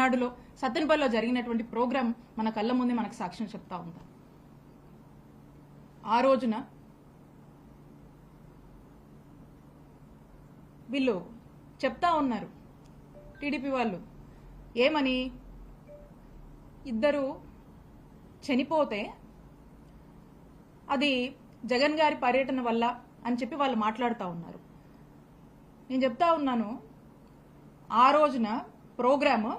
పల్నాడులో సత్తెనపల్లిలో జరిగినటువంటి ప్రోగ్రాం మన కళ్ళ ముందే మనకు సాక్ష్యం చెప్తా ఉంది. ఆ రోజున వీళ్ళు చెప్తా ఉన్నారు టీడీపీ వాళ్ళు ఏమని, ఇద్దరు చనిపోతే అది జగన్ గారి పర్యటన వల్ల అని చెప్పి వాళ్ళు మాట్లాడుతూ ఉన్నారు. నేను చెప్తా ఉన్నాను, ఆ రోజున ప్రోగ్రాము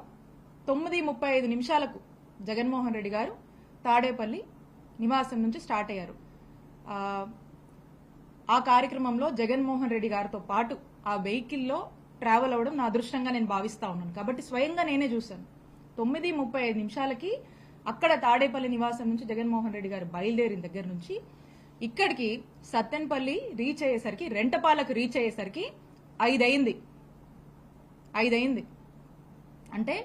9:35 జగన్మోహన్ రెడ్డి గారు తాడేపల్లి నివాసం నుంచి స్టార్ట్ అయ్యారు. ఆ కార్యక్రమంలో జగన్మోహన్ రెడ్డి గారితో పాటు ఆ వెహికల్లో ట్రావెల్ అవ్వడం నా అదృష్టంగా నేను భావిస్తా ఉన్నాను. కాబట్టి స్వయంగా నేనే చూశాను. 9:35 అక్కడ తాడేపల్లి నివాసం నుంచి జగన్మోహన్ రెడ్డి గారు బయలుదేరిన దగ్గర నుంచి ఇక్కడికి సత్తెనపల్లి రీచ్ అయ్యేసరికి, రెంటపాలకు రీచ్ అయ్యేసరికి 5 అయింది. అంటే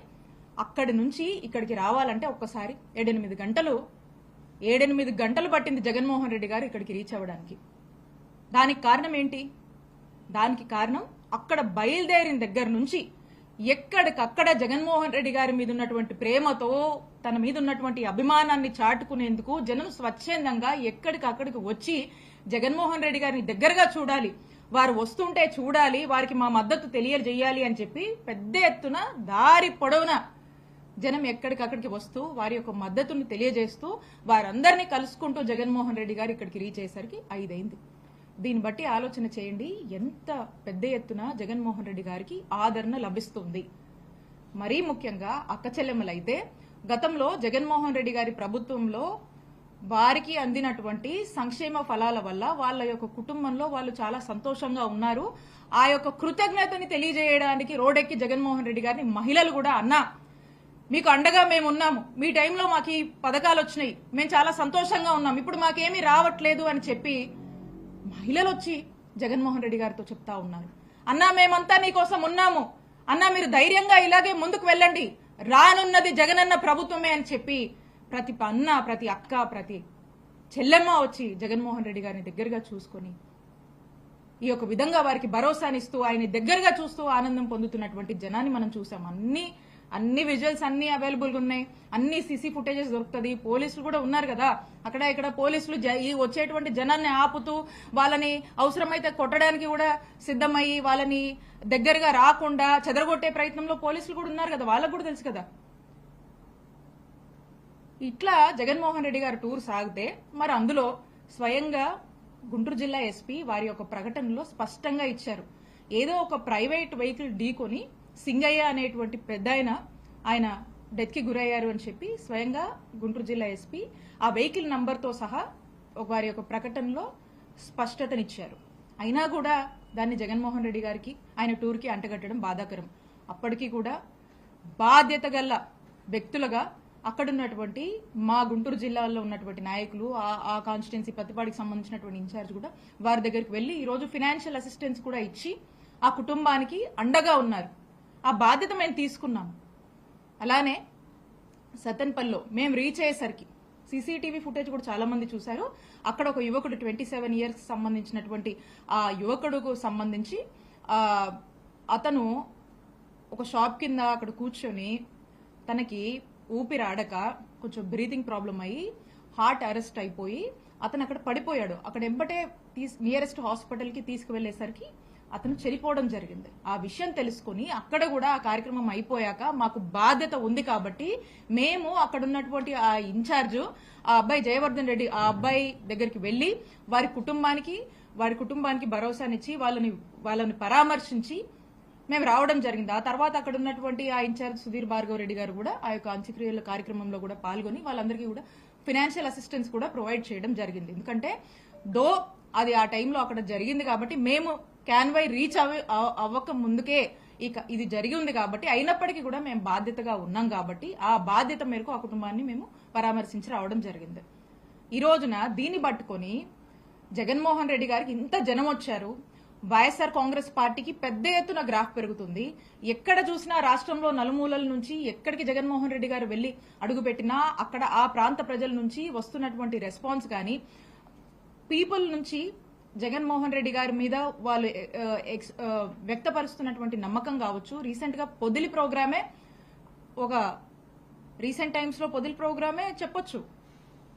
అక్కడి నుంచి ఇక్కడికి రావాలంటే ఒక్కసారి 7-8 గంటలు పట్టింది జగన్మోహన్ రెడ్డి గారు ఇక్కడికి రీచ్ అవ్వడానికి. దానికి కారణం ఏంటి? దానికి కారణం అక్కడ బయలుదేరిన దగ్గర నుంచి ఎక్కడికక్కడ జగన్మోహన్ రెడ్డి గారి మీద ఉన్నటువంటి ప్రేమతో, తన మీద ఉన్నటువంటి అభిమానాన్ని చాటుకునేందుకు జనం స్వచ్ఛందంగా ఎక్కడికక్కడికి వచ్చి జగన్మోహన్ రెడ్డి గారిని దగ్గరగా చూడాలి, వారు వస్తుంటే చూడాలి, వారికి మా మద్దతు తెలియజేయాలి అని చెప్పి పెద్ద ఎత్తున దారి పొడవునా జనం ఎక్కడికక్కడికి వస్తూ వారి యొక్క మద్దతును తెలియజేస్తూ వారందరినీ కలుసుకుంటూ జగన్మోహన్ రెడ్డి గారు ఇక్కడికి రీచ్ అయ్యేసరికి 5 అయింది. దీన్ని బట్టి ఆలోచన చేయండి, ఎంత పెద్ద ఎత్తున జగన్మోహన్ రెడ్డి గారికి ఆదరణ లభిస్తుంది. మరీ ముఖ్యంగా అక్క చెల్లెమ్మలైతే గతంలో జగన్మోహన్ రెడ్డి గారి ప్రభుత్వంలో వారికి అందినటువంటి సంక్షేమ ఫలాల వల్ల వాళ్ళ యొక్క కుటుంబంలో వాళ్ళు చాలా సంతోషంగా ఉన్నారు. ఆ యొక్క కృతజ్ఞతని తెలియజేయడానికి రోడ్డెక్కి జగన్మోహన్ రెడ్డి గారిని మహిళలు కూడా, అన్నా మీకు అండగా మేము ఉన్నాము, మీ టైంలో మాకు ఈ పథకాలు వచ్చినాయి, మేము చాలా సంతోషంగా ఉన్నాం, ఇప్పుడు మాకేమీ రావట్లేదు అని చెప్పి మహిళలు వచ్చి జగన్మోహన్ రెడ్డి గారితో చెప్తా ఉన్నారు. అన్నా మేమంతా నీకోసం ఉన్నాము, అన్నా మీరు ధైర్యంగా ఇలాగే ముందుకు వెళ్ళండి, రానున్నది జగనన్న ప్రభుత్వమే అని చెప్పి ప్రతి అన్న, ప్రతి అక్క, ప్రతి చెల్లెమ్మ వచ్చి జగన్మోహన్ రెడ్డి గారిని దగ్గరగా చూసుకొని ఈ యొక్క విధంగా వారికి భరోసానిస్తూ ఆయన్ని దగ్గరగా చూస్తూ ఆనందం పొందుతున్నటువంటి జనాన్ని మనం చూసాం. అన్ని విజువల్స్ అన్ని అవైలబుల్గా ఉన్నాయి, అన్ని సీసీ ఫుటేజెస్ దొరుకుతుంది. పోలీసులు కూడా ఉన్నారు కదా, అక్కడ ఇక్కడ పోలీసులు వచ్చేటువంటి జనాన్ని ఆపుతూ వాళ్ళని అవసరమైతే కొట్టడానికి కూడా సిద్ధమయ్యి వాళ్ళని దగ్గరగా రాకుండా చెదరగొట్టే ప్రయత్నంలో పోలీసులు కూడా ఉన్నారు కదా, వాళ్ళకు కూడా తెలుసు కదా. ఇట్లా జగన్మోహన్ రెడ్డి గారు టూర్ సాగితే మరి అందులో స్వయంగా గుంటూరు జిల్లా ఎస్పీ వారి యొక్క ప్రకటనలో స్పష్టంగా ఇచ్చారు, ఏదో ఒక ప్రైవేట్ వెహికల్ ఢీకొని సింగయ్య అనేటువంటి పెద్ద ఆయన డెత్ కి గురయ్యారు అని చెప్పి స్వయంగా గుంటూరు జిల్లా ఎస్పీ ఆ వెహికల్ నంబర్తో సహా వారి యొక్క ప్రకటనలో స్పష్టతనిచ్చారు. అయినా కూడా దాన్ని జగన్మోహన్ రెడ్డి గారికి ఆయన టూర్కి అంటగట్టడం బాధాకరం. అప్పటికీ కూడా బాధ్యత గల వ్యక్తులుగా అక్కడున్నటువంటి మా గుంటూరు జిల్లాలో ఉన్నటువంటి నాయకులు, ఆ కాన్స్టిట్యున్సీ పత్తిపాడికి సంబంధించినటువంటి ఇన్ఛార్జ్ కూడా వారి దగ్గరికి వెళ్లి ఈరోజు ఫైనాన్షియల్ అసిస్టెన్స్ కూడా ఇచ్చి ఆ కుటుంబానికి అండగా ఉన్నారు. ఆ బాధ్యత మేము తీసుకున్నాం. అలానే సత్తెనపల్లిలో మేము రీచ్ అయ్యేసరికి సీసీటీవీ ఫుటేజ్ కూడా చాలా మంది చూశారు. అక్కడ ఒక యువకుడు 27 years సంబంధించినటువంటి ఆ యువకుడుకు సంబంధించి అతను ఒక షాప్ కింద అక్కడ కూర్చొని తనకి ఊపిరాడక కొంచెం బ్రీతింగ్ ప్రాబ్లం అయ్యి హార్ట్ అరెస్ట్ అయిపోయి అతను అక్కడ పడిపోయాడు. అక్కడ ఎంబటే నియరెస్ట్ హాస్పిటల్కి తీసుకువెళ్లేసరికి అతను చనిపోవడం జరిగింది. ఆ విషయం తెలుసుకుని అక్కడ కూడా ఆ కార్యక్రమం అయిపోయాక మాకు బాధ్యత ఉంది కాబట్టి మేము అక్కడ ఉన్నటువంటి ఆ ఇన్ఛార్జ్ ఆ అబ్బాయి జయవర్ధన్ రెడ్డి ఆ అబ్బాయి దగ్గరికి వెళ్లి వారి కుటుంబానికి భరోసానిచ్చి వాళ్ళని పరామర్శించి మేము రావడం జరిగింది. ఆ తర్వాత అక్కడ ఉన్నటువంటి ఆ ఇన్ఛార్జ్ సుధీర్ భార్గవ్ రెడ్డి గారు కూడా ఆ యొక్క అంత్యక్రియల కార్యక్రమంలో కూడా పాల్గొని వాళ్ళందరికీ కూడా ఫైనాన్షియల్ అసిస్టెన్స్ కూడా ప్రొవైడ్ చేయడం జరిగింది. ఎందుకంటే అది ఆ టైంలో అక్కడ జరిగింది కాబట్టి మేము క్యాన్వై రీచ్ అవ్వక ముందుకే ఇది జరిగి ఉంది కాబట్టి అయినప్పటికీ కూడా మేము బాధ్యతగా ఉన్నాం కాబట్టి ఆ బాధ్యత మేరకు ఆ కుటుంబాన్ని మేము పరామర్శించి రావడం జరిగింది. ఈ రోజున దీన్ని పట్టుకొని జగన్మోహన్ రెడ్డి గారికి ఇంత జనం వచ్చారు. వైఎస్ఆర్ కాంగ్రెస్ పార్టీకి పెద్ద ఎత్తున గ్రాఫ్ పెరుగుతుంది. ఎక్కడ చూసినా రాష్ట్రంలో నలుమూలల నుంచి ఎక్కడికి జగన్మోహన్ రెడ్డి గారు వెళ్లి అడుగుపెట్టినా అక్కడ ఆ ప్రాంత ప్రజల నుంచి వస్తున్నటువంటి రెస్పాన్స్ కానీ, పీపుల్ నుంచి జగన్మోహన్ రెడ్డి గారి మీద వాళ్ళు వ్యక్తపరుస్తున్నటువంటి నమ్మకం కావచ్చు. రీసెంట్ గా పొదిలి ప్రోగ్రామే ఒక రీసెంట్ టైమ్స్ లో పొదిల్ ప్రోగ్రామే చెప్పొచ్చు.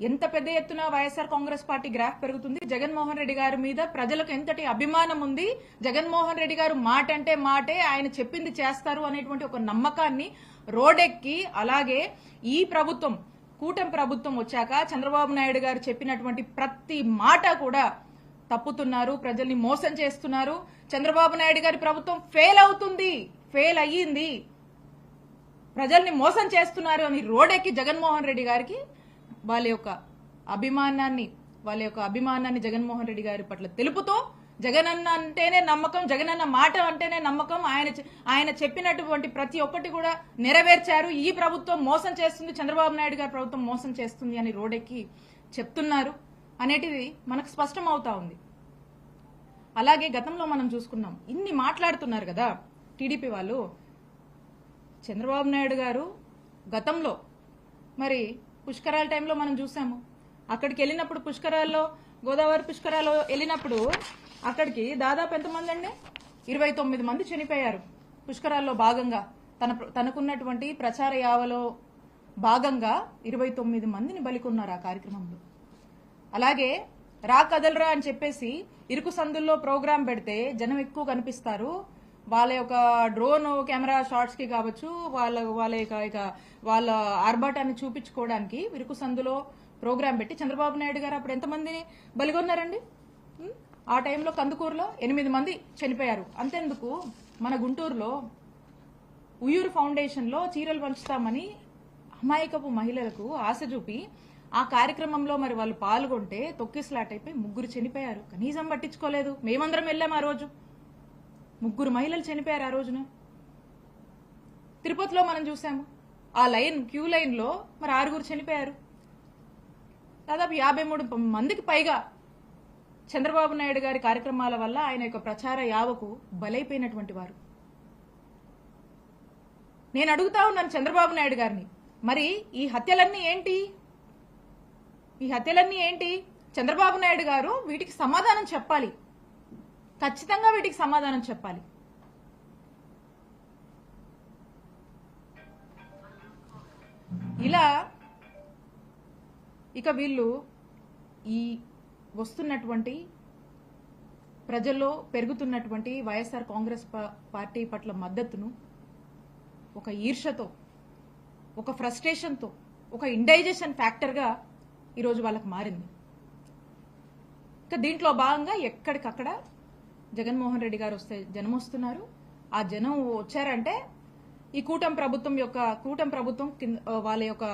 ఎంత పెద్ద ఎత్తున వైఎస్ఆర్ కాంగ్రెస్ పార్టీ గ్రాఫ్ పెరుగుతుంది, జగన్మోహన్ రెడ్డి గారి మీద ప్రజలకు ఎంతటి అభిమానం ఉంది, జగన్మోహన్ రెడ్డి గారు మాట అంటే మాటే, ఆయన చెప్పింది చేస్తారు అనేటువంటి ఒక నమ్మకాన్ని రోడెక్కి, అలాగే ఈ ప్రభుత్వం కూటమి ప్రభుత్వం వచ్చాక చంద్రబాబు నాయుడు గారు చెప్పినటువంటి ప్రతి మాట కూడా తప్పుతున్నారు, ప్రజల్ని మోసం చేస్తున్నారు. చంద్రబాబు నాయుడు గారి ప్రభుత్వం ఫెయిల్ అవుతుంది, ఫెయిల్ అయ్యింది, ప్రజల్ని మోసం చేస్తున్నారు అని రోడెక్కి జగన్మోహన్ రెడ్డి గారికి వాళ్ళ యొక్క అభిమానాన్ని జగన్మోహన్ రెడ్డి గారి పట్ల తెలుపుతూ, జగనన్న అంటేనే నమ్మకం, జగనన్న మాట అంటేనే నమ్మకం, ఆయన చెప్పినటువంటి ప్రతి ఒక్కటి కూడా నెరవేర్చారు, ఈ ప్రభుత్వం మోసం చేస్తుంది, చంద్రబాబు నాయుడు గారి ప్రభుత్వం మోసం చేస్తుంది అని రోడెక్కి చెప్తున్నారు అనేటిది మనకు స్పష్టం అవుతా ఉంది. అలాగే గతంలో మనం చూసుకున్నాం, ఇన్ని మాట్లాడుతున్నారు కదా టీడీపీ వాళ్ళు. చంద్రబాబు నాయుడు గారు గతంలో మరి పుష్కరాల టైంలో మనం చూసాము, అక్కడికి వెళ్ళినప్పుడు పుష్కరాల్లో, గోదావరి పుష్కరాల్లో వెళ్ళినప్పుడు అక్కడికి దాదాపు ఎంతమంది అండి, 29 మంది చనిపోయారు పుష్కరాల్లో భాగంగా. తనకున్నటువంటి ప్రచార యావలో భాగంగా 29 మందిని బలికొన్నారు ఆ కార్యక్రమంలో. అలాగే రా కదలరా అని చెప్పేసి ఇరుకు సందుల్లో ప్రోగ్రాం పెడితే జనం ఎక్కువ కనిపిస్తారు, వాళ్ళ యొక్క డ్రోన్ కెమెరా షాట్స్ కి కావచ్చు, వాళ్ళ ఆర్భాటాన్ని చూపించుకోవడానికి ఇరుకు సందులో ప్రోగ్రాం పెట్టి చంద్రబాబు నాయుడు గారు అప్పుడు ఎంతమందిని బలిగొన్నారండి? ఆ టైంలో కందుకూరులో 8 మంది చనిపోయారు. అంతెందుకు, మన గుంటూరులో ఉయ్యూరు ఫౌండేషన్ లో చీరలు పంచుతామని అమాయకపు మహిళలకు ఆశ చూపి ఆ కార్యక్రమంలో మరి వాళ్ళు పాల్గొంటే తొక్కిసలాట అయిపోయి 3 చనిపోయారు. కనీసం పట్టించుకోలేదు. మేమందరం వెళ్ళాం ఆ రోజు, 3 మహిళలు చనిపోయారు ఆ రోజున. తిరుపతిలో మనం చూసాము, ఆ క్యూ లైన్ లో మరి 6 చనిపోయారు. దాదాపు 53 మందికి పైగా చంద్రబాబు నాయుడు గారి కార్యక్రమాల వల్ల, ఆయన యొక్క ప్రచార యావకు బలైపోయినటువంటి వారు. నేను అడుగుతా ఉన్నాను చంద్రబాబు నాయుడు గారిని, మరి ఈ హత్యలన్నీ ఏంటి? చంద్రబాబు నాయుడు గారు వీటికి సమాధానం చెప్పాలి, ఖచ్చితంగా వీటికి సమాధానం చెప్పాలి. ఇలా ఇక వీళ్ళు ఈ వస్తున్నటువంటి ప్రజల్లో పెరుగుతున్నటువంటి వైఎస్ఆర్ కాంగ్రెస్ పార్టీ పట్ల మద్దతును ఒక ఈర్షతో, ఒక ఫ్రస్ట్రేషన్తో, ఒక ఇండైజెషన్ ఫ్యాక్టర్గా ఈరోజు వాళ్ళకు మారింది. ఇక దీంట్లో భాగంగా ఎక్కడికక్కడ జగన్మోహన్ రెడ్డి గారు వస్తే జనం వస్తున్నారు. ఆ జనం వచ్చారంటే ఈ కూటమి ప్రభుత్వం వాళ్ళ యొక్క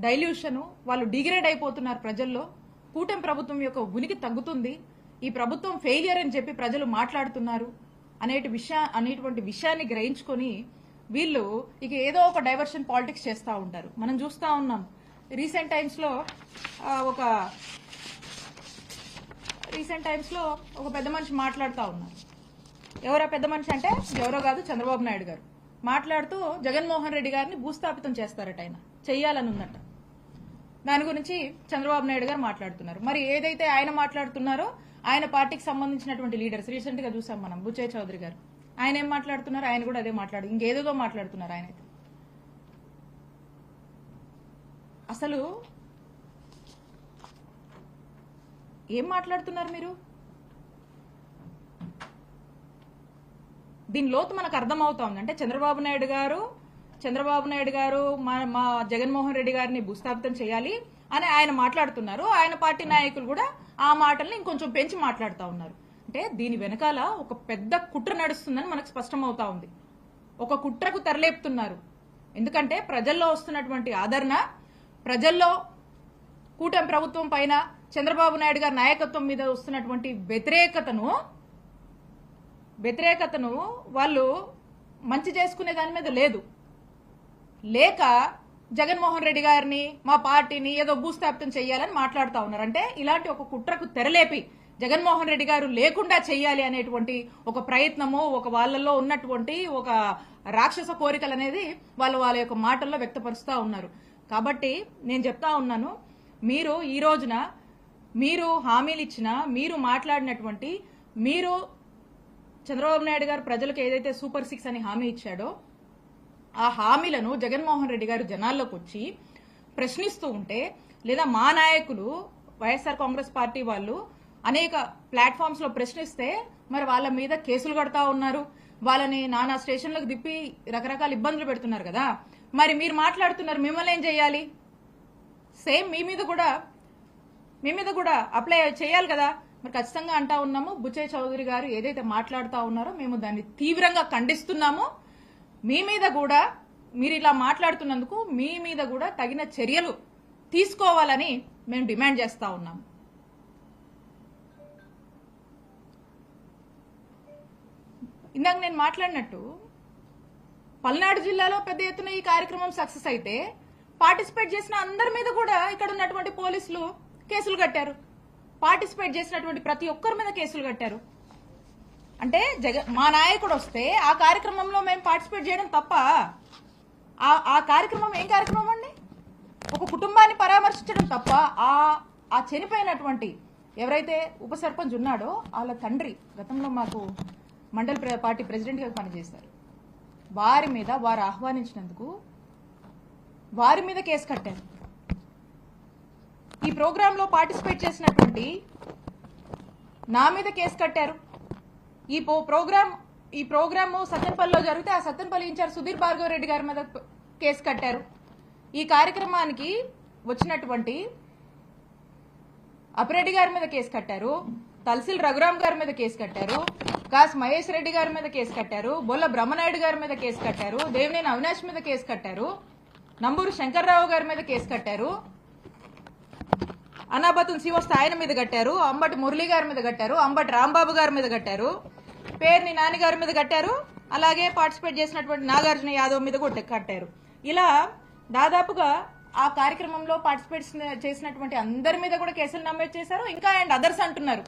డైల్యూషన్, వాళ్ళు డిగ్రేడ్ అయిపోతున్నారు ప్రజల్లో. కూటమి ప్రభుత్వం యొక్క ఉనికి తగ్గుతుంది, ఈ ప్రభుత్వం ఫెయిలియర్ అని చెప్పి ప్రజలు మాట్లాడుతున్నారు అనేటువంటి విషయాన్ని గ్రహించుకొని వీళ్ళు ఇక ఏదో ఒక డైవర్షన్ పాలిటిక్స్ చేస్తూ ఉంటారు. మనం చూస్తూ ఉన్నాం రీసెంట్ టైమ్స్ లో ఒక పెద్ద మనిషి మాట్లాడుతూ ఉన్నారు. ఎవరో పెద్ద మనిషి అంటే ఎవరో కాదు, చంద్రబాబు నాయుడు గారు మాట్లాడుతూ జగన్మోహన్ రెడ్డి గారిని భూస్థాపితం చేస్తారట, ఆయన చెయ్యాలని ఉందట. దాని గురించి చంద్రబాబు నాయుడు గారు మాట్లాడుతున్నారు. మరి ఏదైతే ఆయన మాట్లాడుతున్నారో ఆయన పార్టీకి సంబంధించినటువంటి లీడర్స్ రీసెంట్ గా చూసాం మనం, బుచ్చయ్య చౌదరి గారు, ఆయన ఏం మాట్లాడుతున్నారు? ఆయన కూడా అదే ఇంకేదో మాట్లాడుతున్నారు. ఆయనైతే అసలు ఏం మాట్లాడుతున్నారు మీరు? దీని లోతు మనకు అర్థమవుతా ఉంది. అంటే చంద్రబాబు నాయుడు గారు మా జగన్మోహన్ రెడ్డి గారిని భూస్థాపితం చేయాలి అని ఆయన మాట్లాడుతున్నారు. ఆయన పార్టీ నాయకులు కూడా ఆ మాటల్ని ఇంకొంచెం పెంచి మాట్లాడుతూ ఉన్నారు. అంటే దీని వెనకాల ఒక పెద్ద కుట్ర నడుస్తుందని మనకు స్పష్టమవుతా ఉంది. ఒక కుట్రకు తెరలేపుతున్నారు. ఎందుకంటే ప్రజల్లో వస్తున్నటువంటి ఆదరణ, ప్రజల్లో కూటమి ప్రభుత్వం పైన చంద్రబాబు నాయుడు గారి నాయకత్వం మీద వస్తున్నటువంటి వ్యతిరేకతను వాళ్ళు మంచి చేసుకునే దాని మీద లేక జగన్మోహన్ రెడ్డి గారిని, మా పార్టీని ఏదో భూస్థాపితం చేయాలని మాట్లాడుతూ ఉన్నారు. అంటే ఇలాంటి ఒక కుట్రకు తెరలేపి జగన్మోహన్ రెడ్డి గారు లేకుండా చేయాలి అనేటువంటి ఒక ప్రయత్నము, ఒక వాళ్ళల్లో ఉన్నటువంటి ఒక రాక్షస కోరికలు అనేది వాళ్ళ యొక్క మాటల్లో వ్యక్తపరుస్తూ ఉన్నారు. కాబట్టి నేను చెప్తా ఉన్నాను, మీరు ఈ రోజున మీరు హామీలు ఇచ్చిన, మీరు మాట్లాడినటువంటి, మీరు చంద్రబాబు నాయుడు గారు ప్రజలకు ఏదైతే సూపర్ 6 అని హామీ ఇచ్చాడో ఆ హామీలను జగన్మోహన్ రెడ్డి గారు జనాల్లోకి వచ్చి ప్రశ్నిస్తూ ఉంటే, లేదా మా నాయకులు వైఎస్ఆర్ కాంగ్రెస్ పార్టీ వాళ్ళు అనేక ప్లాట్ఫామ్స్ లో ప్రశ్నిస్తే మరి వాళ్ళ మీద కేసులు కడతా ఉన్నారు, వాళ్ళని నానా స్టేషన్లకు దిప్పి రకరకాల ఇబ్బందులు పెడుతున్నారు కదా. మరి మీరు మాట్లాడుతున్నారు, మిమ్మల్ని ఏం చేయాలి? సేమ్ మీ మీద కూడా అప్లై చేయాలి కదా. మరి ఖచ్చితంగా అంటా ఉన్నాము, బుచ్చయ్య చౌదరి గారు ఏదైతే మాట్లాడుతా ఉన్నారో మేము దాన్ని తీవ్రంగా ఖండిస్తున్నాము. మీ మీద కూడా, మీరు ఇలా మాట్లాడుతున్నందుకు మీ మీద కూడా తగిన చర్యలు తీసుకోవాలని మేము డిమాండ్ చేస్తా ఉన్నాము. ఇందాక నేను మాట్లాడినట్టు పల్నాడు జిల్లాలో పెద్ద ఎత్తున ఈ కార్యక్రమం సక్సెస్ అయితే పార్టిసిపేట్ చేసిన అందరి మీద కూడా ఇక్కడ ఉన్నటువంటి పోలీసులు కేసులు కట్టారు. పార్టిసిపేట్ చేసినటువంటి ప్రతి ఒక్కరి మీద కేసులు కట్టారు. అంటే మా నాయకుడు వస్తే ఆ కార్యక్రమంలో మేము పార్టిసిపేట్ చేయడం తప్ప? ఆ కార్యక్రమం ఏం కార్యక్రమం అండి? ఒక కుటుంబాన్ని పరామర్శించడం తప్ప ఆ చనిపోయినటువంటి ఎవరైతే ఉప సర్పంచ్ ఉన్నాడో వాళ్ళ తండ్రి గతంలో మాకు మండల పార్టీ ప్రెసిడెంట్ గా పనిచేశారు. వారి మీద వారు ఆహ్వానించినందుకు వారి మీద కేసు కట్టారు. ఈ ప్రోగ్రామ్ లో పార్టిసిపేట్ చేసినటువంటి నా మీద కేసు కట్టారు. ఈ ప్రోగ్రామ్ సత్తెనపల్లిలో జరిగితే ఆ సత్తెనపల్లి ఇన్ఛార్జ్ సుధీర్ భార్గవ రెడ్డి గారి మీద కేసు కట్టారు. ఈ కార్యక్రమానికి వచ్చినటువంటి అప్పిరెడ్డి గారి మీద కేసు కట్టారు, తలసిల్ రఘురామ్ గారి మీద కేసు కట్టారు, కాస్ మహేష్ రెడ్డి గారి మీద కేసు కట్టారు, బొల్ల బ్రహ్మనాయుడు గారి మీద కేసు కట్టారు, దేవినేని అవినాష్ మీద కేసు కట్టారు, నంబూరు శంకర్రావు గారి మీద కేసు కట్టారు, అనాబతున్ శివస్థ ఆయన మీద కట్టారు, అంబటి మురళి గారి మీద కట్టారు, అంబటి రాంబాబు గారి మీద కట్టారు, పేర్ని నాని గారి మీద కట్టారు, అలాగే పార్టిసిపేట్ చేసినటువంటి నాగార్జున యాదవ్ మీద కూడా కట్టారు. ఇలా దాదాపుగా ఆ కార్యక్రమంలో పార్టిసిపేట్ చేసినటువంటి అందరి మీద కూడా కేసులు నమోదు చేశారు. ఇంకా అండ్ అదర్స్ అంటున్నారు.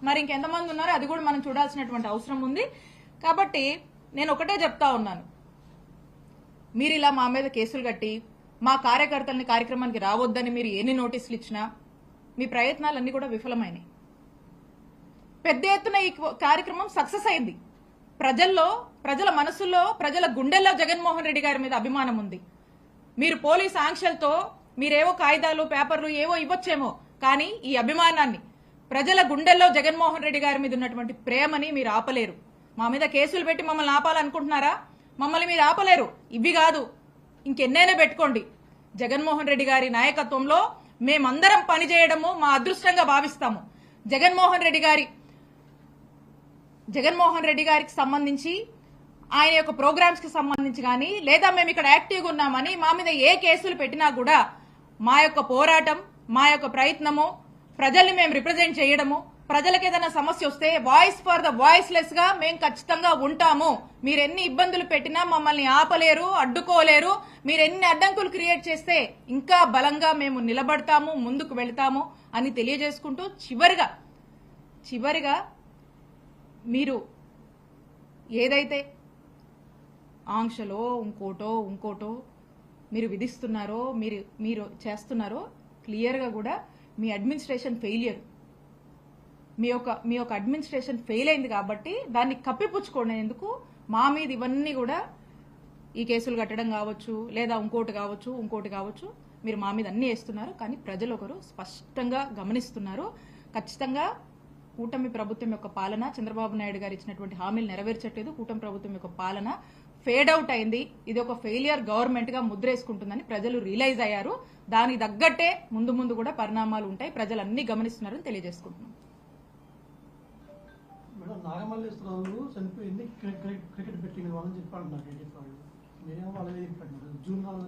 మరి ఇంకెంతమంది ఉన్నారో అది కూడా మనం చూడాల్సినటువంటి అవసరం ఉంది. కాబట్టి నేను ఒకటే చెప్తా ఉన్నాను, మీరు ఇలా మా మీద కేసులు కట్టి మా కార్యకర్తల్ని కార్యక్రమానికి రావద్దని మీరు ఎన్ని నోటీసులు ఇచ్చినా మీ ప్రయత్నాలన్నీ కూడా విఫలమైనాయి. పెద్ద ఎత్తున ఈ కార్యక్రమం సక్సెస్ అయింది. ప్రజల మనసుల్లో, ప్రజల గుండెల్లో జగన్మోహన్ రెడ్డి గారి మీద అభిమానం ఉంది. మీరు పోలీస్ ఆంక్షలతో మీరేవో కాగితాలు పేపర్లు ఏవో ఇవ్వచ్చేమో, కానీ ఈ అభిమానాన్ని, ప్రజల గుండెల్లో జగన్మోహన్ రెడ్డి గారి మీద ఉన్నటువంటి ప్రేమని మీరు ఆపలేరు. మా మీద కేసులు పెట్టి మమ్మల్ని ఆపాలనుకుంటున్నారా? మమ్మల్ని మీరు ఆపలేరు. ఇవి కాదు, ఇంకెన్నైనా పెట్టుకోండి. జగన్మోహన్ రెడ్డి గారి నాయకత్వంలో మేమందరం పనిచేయడము మా అదృష్టంగా భావిస్తాము. జగన్మోహన్ రెడ్డి గారికి సంబంధించి, ఆయన యొక్క ప్రోగ్రామ్స్ కి సంబంధించి కానీ, లేదా మేము ఇక్కడ యాక్టివ్గా ఉన్నామని మా మీద ఏ కేసులు పెట్టినా కూడా మా యొక్క పోరాటం, మా యొక్క ప్రయత్నము, ప్రజల్ని మేము రిప్రజెంట్ చేయడము, ప్రజలకు ఏదైనా సమస్య వస్తే వాయిస్ ఫర్ ద వాయిస్లెస్ గా మేము ఖచ్చితంగా ఉంటాము. మీరు ఎన్ని ఇబ్బందులు పెట్టినా మమ్మల్ని ఆపలేరు, అడ్డుకోలేరు. మీరు ఎన్ని అడ్డంకులు క్రియేట్ చేస్తే ఇంకా బలంగా మేము నిలబడతాము, ముందుకు వెళ్తాము అని తెలియజేసుకుంటూ చివరిగా మీరు ఏదైతే ఆంక్షలో ఇంకోటో మీరు విధిస్తున్నారో, మీరు చేస్తున్నారో, క్లియర్గా కూడా మీ అడ్మినిస్ట్రేషన్ ఫెయిలియర్, మీ యొక్క అడ్మినిస్ట్రేషన్ ఫెయిల్ అయింది. కాబట్టి దాన్ని కప్పిపుచ్చుకునేందుకు మా మీద ఇవన్నీ కూడా ఈ కేసులు కట్టడం కావచ్చు, లేదా ఇంకోటి కావచ్చు, మీరు మా మీద అన్ని వేస్తున్నారు. కానీ ప్రజలు ఒకరు స్పష్టంగా గమనిస్తున్నారు. ఖచ్చితంగా కూటమి ప్రభుత్వం యొక్క పాలన, చంద్రబాబు నాయుడు గారు ఇచ్చినటువంటి హామీలు నెరవేర్చట్లేదు. కూటమి ప్రభుత్వం యొక్క పాలన ఫేడ్ అవుట్ అయింది. ఇది ఒక ఫెయిలియర్ గవర్నమెంట్ గా ముద్రేసుకుంటుందని ప్రజలు రియలైజ్ అయ్యారు. దానికి తగ్గట్టే ముందు కూడా పరిణామాలు ఉంటాయి. ప్రజలు అన్ని గమనిస్తున్నారని తెలియజేసుకుంటున్నాం. మేడం, నాగమల్లేశ్వరరావు చనిపోయింది క్రికెట్ బెట్టింగ్ వాళ్ళని చెప్పి అంటున్నారు. మీరేమో వాళ్ళని జూన్ 4